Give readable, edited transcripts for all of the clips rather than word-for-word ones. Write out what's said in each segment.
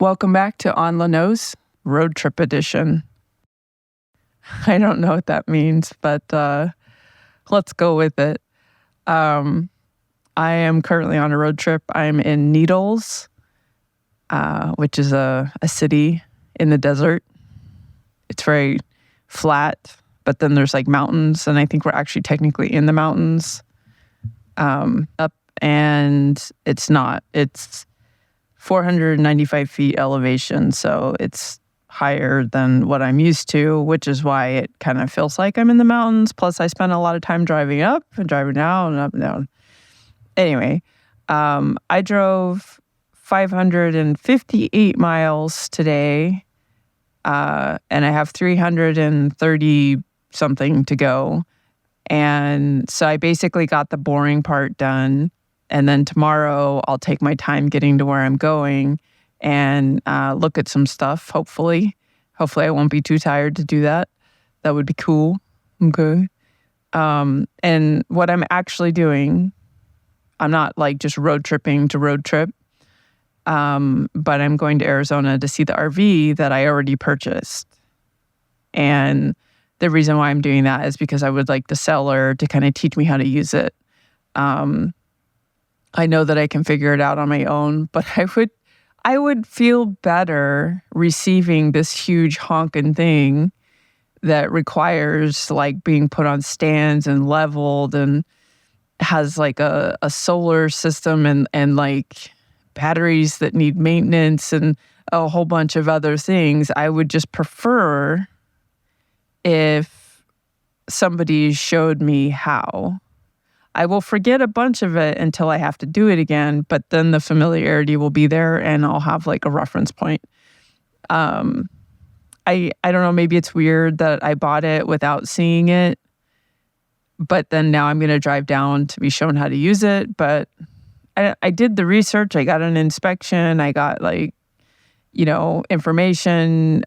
Welcome back to On Lano's Road Trip Edition. I don't know what that means, but let's go with it. I am currently on a road trip. I'm in Needles, which is a city in the desert. It's very flat, but then there's like mountains, and I think we're actually technically in the mountains. Up, and it's not. It's 495 feet elevation, so it's higher than what I'm used to, which is why it kind of feels like I'm in the mountains. Plus, I spent a lot of time driving up and driving down and up and down. Anyway, I drove 558 miles today, and I have 330 something to go. And so I basically got the boring part done. And then tomorrow I'll take my time getting to where I'm going and look at some stuff, hopefully. Hopefully I won't be too tired to do that. That would be cool. Okay. And what I'm actually doing, I'm not like just road tripping to road trip, but I'm going to Arizona to see the RV that I already purchased. And the reason why I'm doing that is because I would like the seller to kind of teach me how to use it. I know that I can figure it out on my own, but I would feel better receiving this huge honking thing that requires like being put on stands and leveled and has like a solar system and like batteries that need maintenance and a whole bunch of other things. I would just prefer if somebody showed me how. I will forget a bunch of it until I have to do it again, but then the familiarity will be there and I'll have like a reference point. I don't know, maybe it's weird that I bought it without seeing it, but then now I'm going to drive down to be shown how to use it. But I did the research. I got an inspection. I got like, information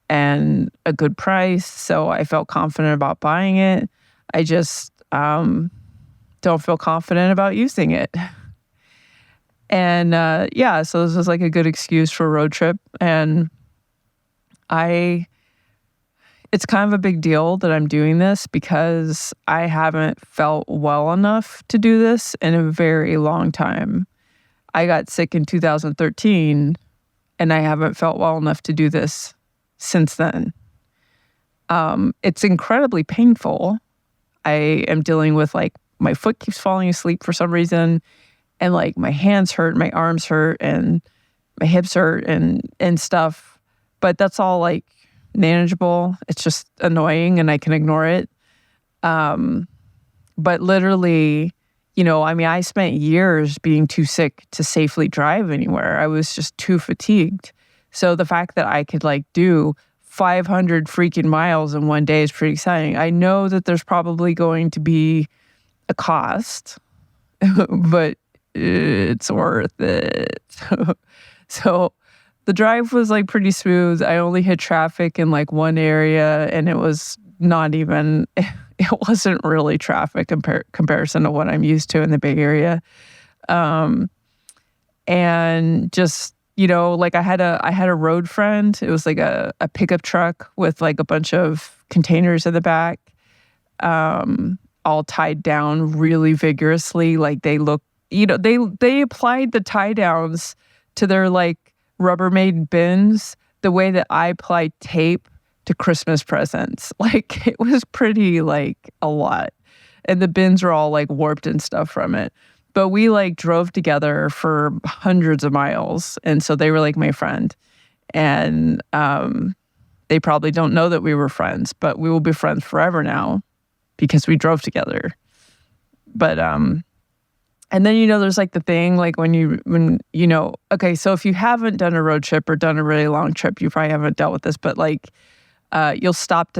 and a good price. So I felt confident about buying it. I just, don't feel confident about using it. And so this was like a good excuse for a road trip. And it's kind of a big deal that I'm doing this because I haven't felt well enough to do this in a very long time. I got sick in 2013 and I haven't felt well enough to do this since then. It's incredibly painful. I am dealing with like my foot keeps falling asleep for some reason, and like my hands hurt, my arms hurt, and my hips hurt and stuff. But that's all like manageable. It's just annoying and I can ignore it. But literally, I spent years being too sick to safely drive anywhere. I was just too fatigued. So the fact that I could like do 500 freaking miles in one day is pretty exciting. I know that there's probably going to be a cost, but it's worth it. So the drive was like pretty smooth. I only hit traffic in like one area, and it was not even, it wasn't really traffic comparison to what I'm used to in the Bay Area. And just, like I had a road friend. It was like a pickup truck with like a bunch of containers in the back, all tied down really vigorously. Like they look, they applied the tie downs to their like Rubbermaid bins the way that I applied tape to Christmas presents. Like it was pretty like a lot. And the bins were all like warped and stuff from it. But we like drove together for hundreds of miles. And so they were like my friend. And they probably don't know that we were friends, but we will be friends forever now because we drove together. But and then there's like the thing like okay, so if you haven't done a road trip or done a really long trip, you probably haven't dealt with this, but like you'll stop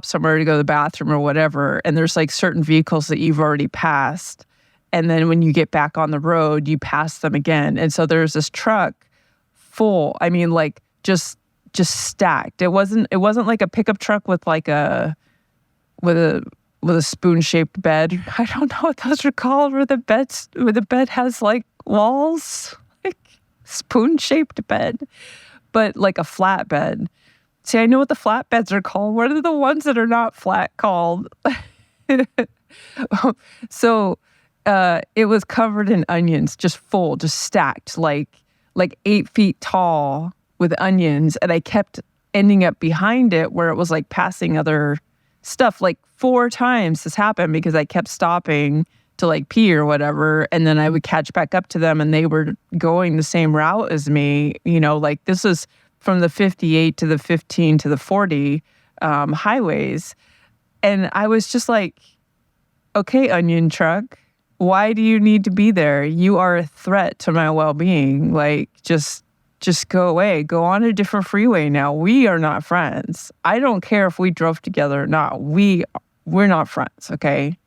somewhere to go to the bathroom or whatever, and there's like certain vehicles that you've already passed. And then when you get back on the road, you pass them again. And so there's this truck full, like just stacked. It wasn't like a pickup truck with like a spoon-shaped bed. I don't know what those are called, where the bed has like walls. Like spoon-shaped bed, but like a flat bed. See, I know what the flat beds are called. What are the ones that are not flat called? So it was covered in onions, just full, just stacked, like 8 feet tall with onions. And I kept ending up behind it where it was like passing other stuff. Like 4 times this happened because I kept stopping to like pee or whatever. And then I would catch back up to them and they were going the same route as me. Like this is from the 58 to the 15 to the 40 highways. And I was just like, okay, onion truck, why do you need to be there? You are a threat to my well-being. Like, just go away. Go on a different freeway now. We are not friends. I don't care if we drove together or not. We're not friends, okay?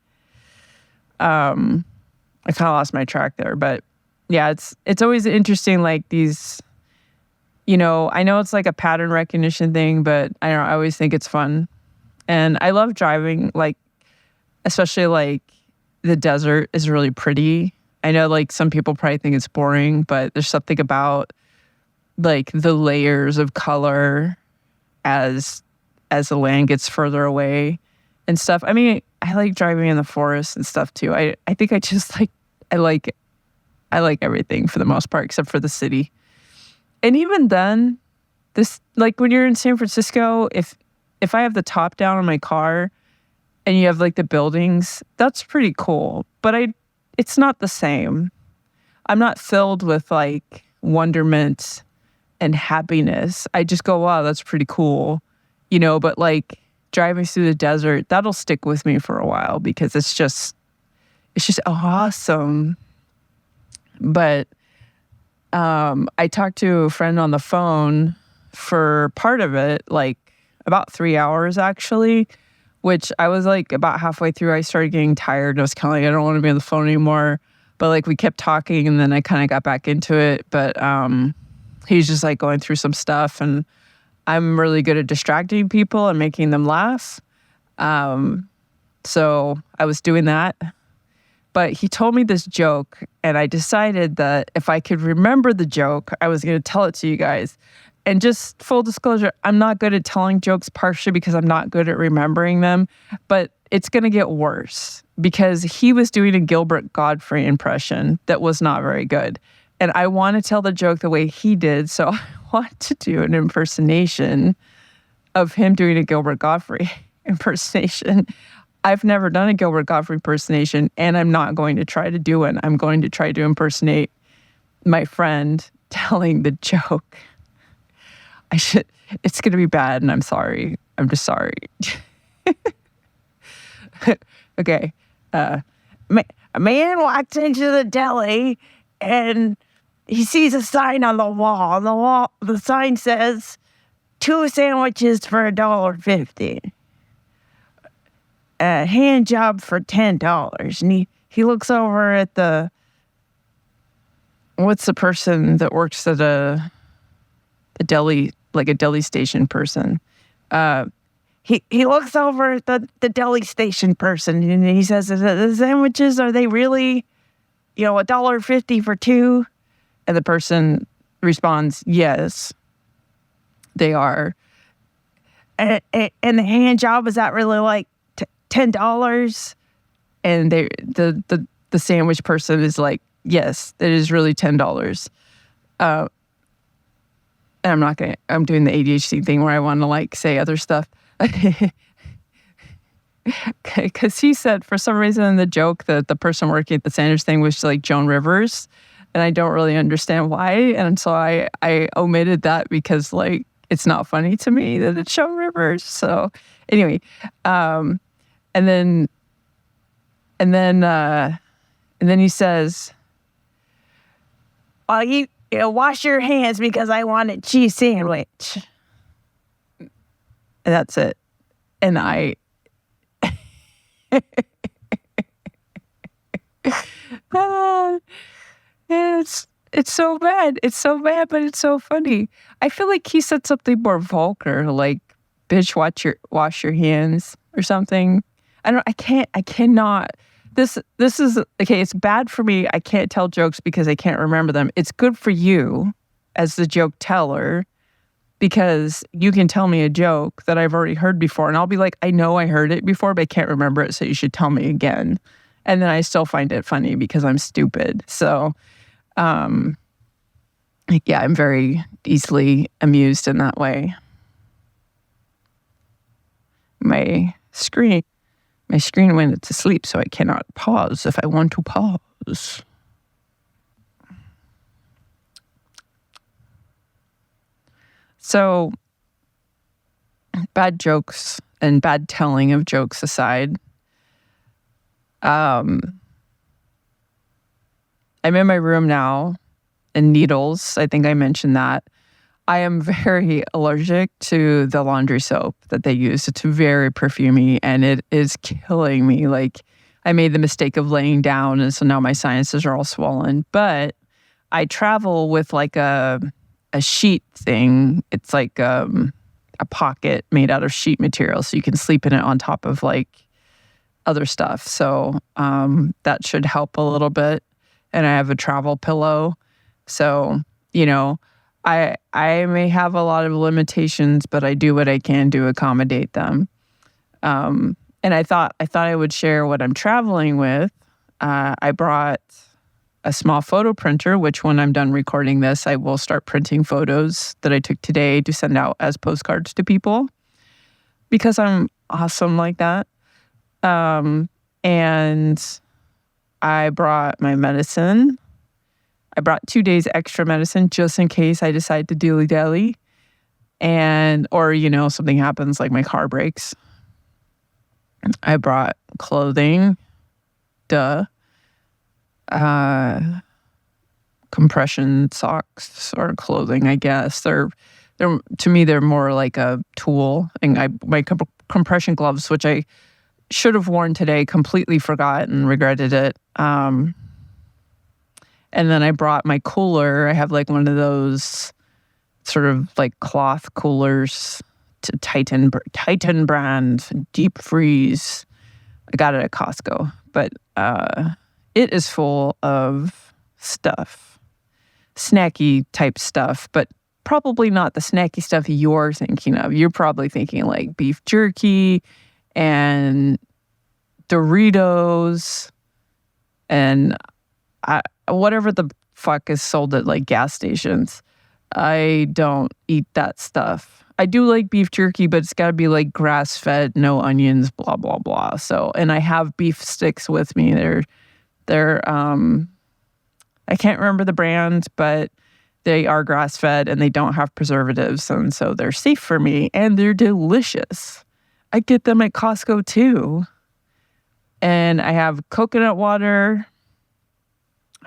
I kind of lost my track there, but yeah, it's always interesting, like these, I know it's like a pattern recognition thing, but I don't know, I always think it's fun. And I love driving, like, especially like the desert is really pretty. I know like some people probably think it's boring, but there's something about like the layers of color as the land gets further away and stuff. I mean, I like driving in the forest and stuff too. I think I just like I like everything for the most part except for the city. And even then, this like when you're in San Francisco, if I have the top down on my car and you have like the buildings, that's pretty cool. But it's not the same. I'm not filled with like wonderment and happiness. I just go, wow, that's pretty cool. But like driving through the desert, that'll stick with me for a while because it's just awesome. But I talked to a friend on the phone for part of it, like about 3 hours actually, which I was like about halfway through, I started getting tired. I was kind of like, I don't want to be on the phone anymore. But like we kept talking and then I kind of got back into it. But he's just like going through some stuff and I'm really good at distracting people and making them laugh. So I was doing that. But he told me this joke and I decided that if I could remember the joke, I was going to tell it to you guys. And just full disclosure, I'm not good at telling jokes partially because I'm not good at remembering them, but it's going to get worse because he was doing a Gilbert Gottfried impression that was not very good. And I want to tell the joke the way he did, so I want to do an impersonation of him doing a Gilbert Gottfried impersonation. I've never done a Gilbert Gottfried impersonation, and I'm not going to try to do it. I'm going to try to impersonate my friend telling the joke. It's going to be bad, and I'm sorry. I'm just sorry. Okay. A man walks into the deli, and he sees a sign on the wall. The sign says, 2 sandwiches for $1.50. A hand job for $10. And he looks over at what's the person that works at a deli, like a deli station person. He looks over at the deli station person and he says, the sandwiches, are they really, $1.50 for 2? And the person responds, yes, they are. And the hand job, is that really like $10? And the sandwich person is like, yes, it is really $10. And I'm doing the ADHD thing where I want to like say other stuff. Because he said for some reason in the joke that the person working at the sandwich thing was like Joan Rivers. And I don't really understand why. And so I omitted that because like it's not funny to me that it's Joan Rivers. So anyway, and then he says, well, you wash your hands because I want a cheese sandwich. And that's it. And it's so bad. It's so bad, but it's so funny. I feel like he said something more vulgar, like "bitch, wash your hands" or something. I cannot this is okay. It's bad for me. I can't tell jokes because I can't remember them. It's good for you as the joke teller because you can tell me a joke that I've already heard before, and I'll be like, I know I heard it before, but I can't remember it, so you should tell me again. And then I still find it funny because I'm stupid. So, yeah, I'm very easily amused in that way. My screen went to sleep, so I cannot pause if I want to pause. So, bad jokes and bad telling of jokes aside, I'm in my room now, and needles, I think I mentioned that. I am very allergic to the laundry soap that they use. It's very perfumey, and it is killing me. Like, I made the mistake of laying down, and so now my sinuses are all swollen. But I travel with like a sheet thing. It's like a pocket made out of sheet material, so you can sleep in it on top of like other stuff. So that should help a little bit. And I have a travel pillow. So, I may have a lot of limitations, but I do what I can to accommodate them. And I thought I would share what I'm traveling with. I brought a small photo printer, which when I'm done recording this, I will start printing photos that I took today to send out as postcards to people because I'm awesome like that. And I brought my medicine. I brought 2 days extra medicine just in case I decide to dilly-dally or something happens like my car breaks. I brought clothing, compression socks or clothing, I guess. They're to me they're more like a tool. And my compression gloves, which I should have worn today, completely forgot and regretted it. And then I brought my cooler. I have like one of those sort of like cloth coolers to Titan brand, deep freeze. I got it at Costco, but it is full of stuff, snacky type stuff, but probably not the snacky stuff you're thinking of. You're probably thinking like beef jerky and Doritos and whatever the fuck is sold at like gas stations. I don't eat that stuff. I do like beef jerky, but it's got to be like grass-fed, no onions, blah blah blah. So, and I have beef sticks with me. They're I can't remember the brand, but they are grass-fed and they don't have preservatives, and so they're safe for me and they're delicious. I get them at Costco too. And I have coconut water.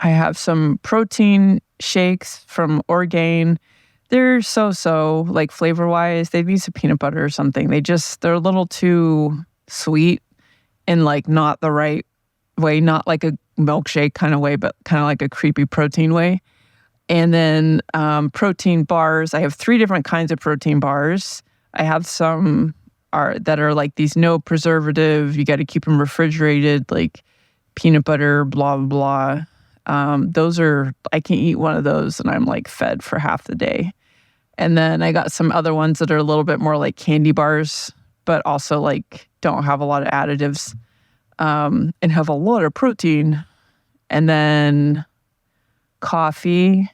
I have some protein shakes from Orgain. They're so like flavor-wise. They need some peanut butter or something. They're a little too sweet in like not the right way, not like a milkshake kind of way, but kind of like a creepy protein way. And then protein bars. I have 3 different kinds of protein bars. I have some that are like these no preservative. You got to keep them refrigerated, like peanut butter, blah blah blah. Those are, I can eat one of those and I'm like fed for half the day. And then I got some other ones that are a little bit more like candy bars, but also like don't have a lot of additives and have a lot of protein. And then coffee.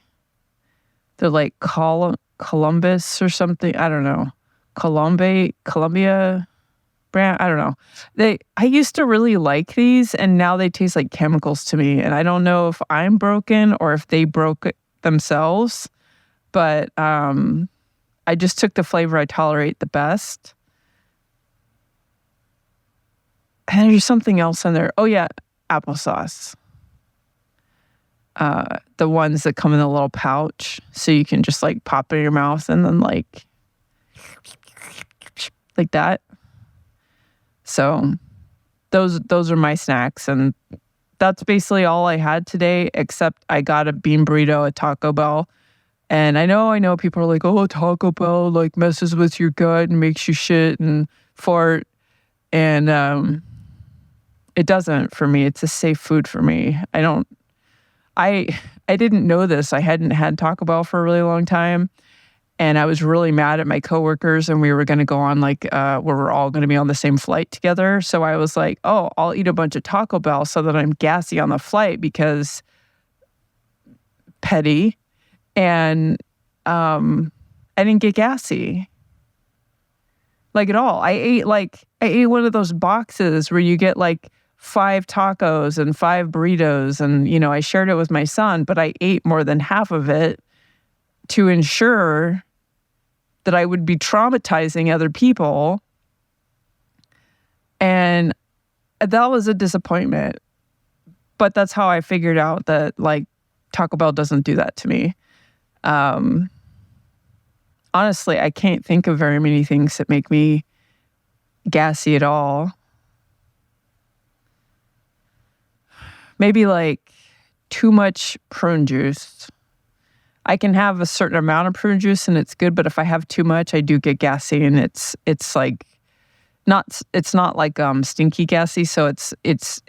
They're like Columbus or something. I don't know. Columbia brand. I don't know. I used to really like these and now they taste like chemicals to me. And I don't know if I'm broken or if they broke it themselves. But I just took the flavor I tolerate the best. And there's something else in there. Oh yeah, applesauce. The ones that come in a little pouch, so you can just like pop it in your mouth and then like that. So those are my snacks, and that's basically all I had today, except I got a bean burrito at Taco Bell. And I know people are like, oh, Taco Bell like messes with your gut and makes you shit and fart. And It doesn't for me. It's a safe food for me. I I didn't know this. I hadn't had Taco Bell for a really long time, and I was really mad at my coworkers, and we were gonna go on, like, where we're all gonna be on the same flight together, so I was like, "Oh, I'll eat a bunch of Taco Bell so that I'm gassy on the flight," because petty, and, I didn't get gassy, like, at all. I ate one of those boxes where you get, like, 5 tacos and 5 burritos, and, I shared it with my son, but I ate more than half of it to ensure that I would be traumatizing other people, and that was a disappointment, but that's how I figured out that, like, Taco Bell doesn't do that to me. Um, Honestly, I can't think of very many things that make me gassy at all. Maybe, like, too much prune juice. I can have a certain amount of prune juice and it's good, but if I have too much, I do get gassy, and it's like it's not like stinky gassy, so it's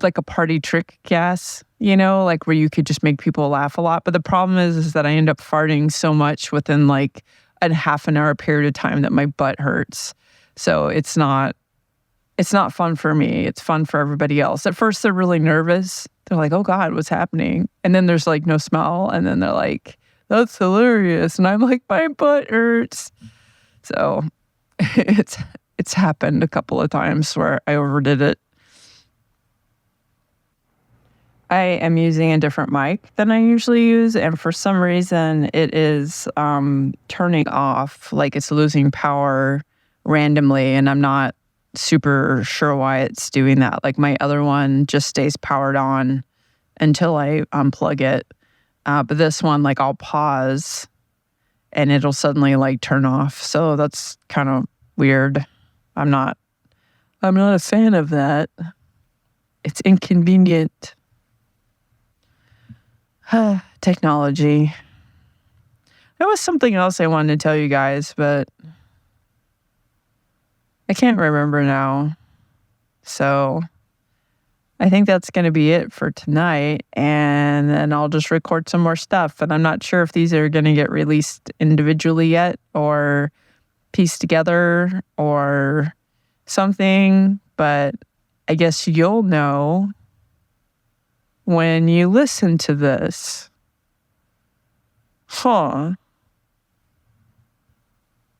like a party trick gas, like where you could just make people laugh a lot. But the problem is that I end up farting so much within like a half an hour period of time that my butt hurts. So it's not fun for me. It's fun for everybody else. At first, they're really nervous. They're like, "Oh God, what's happening?" And then there's like no smell. And then they're like, "That's hilarious." And I'm like, "My butt hurts." So it's happened a couple of times where I overdid it. I am using a different mic than I usually use, and for some reason, it is turning off, like it's losing power randomly, and I'm not super sure why it's doing that. Like my other one just stays powered on until I unplug it. But this one, like I'll pause and it'll suddenly like turn off. So that's kind of weird. I'm not a fan of that. It's inconvenient. Technology. There was something else I wanted to tell you guys, but I can't remember now. So I think that's going to be it for tonight. And then I'll just record some more stuff. And I'm not sure if these are going to get released individually yet or pieced together or something. But I guess you'll know when you listen to this. Huh.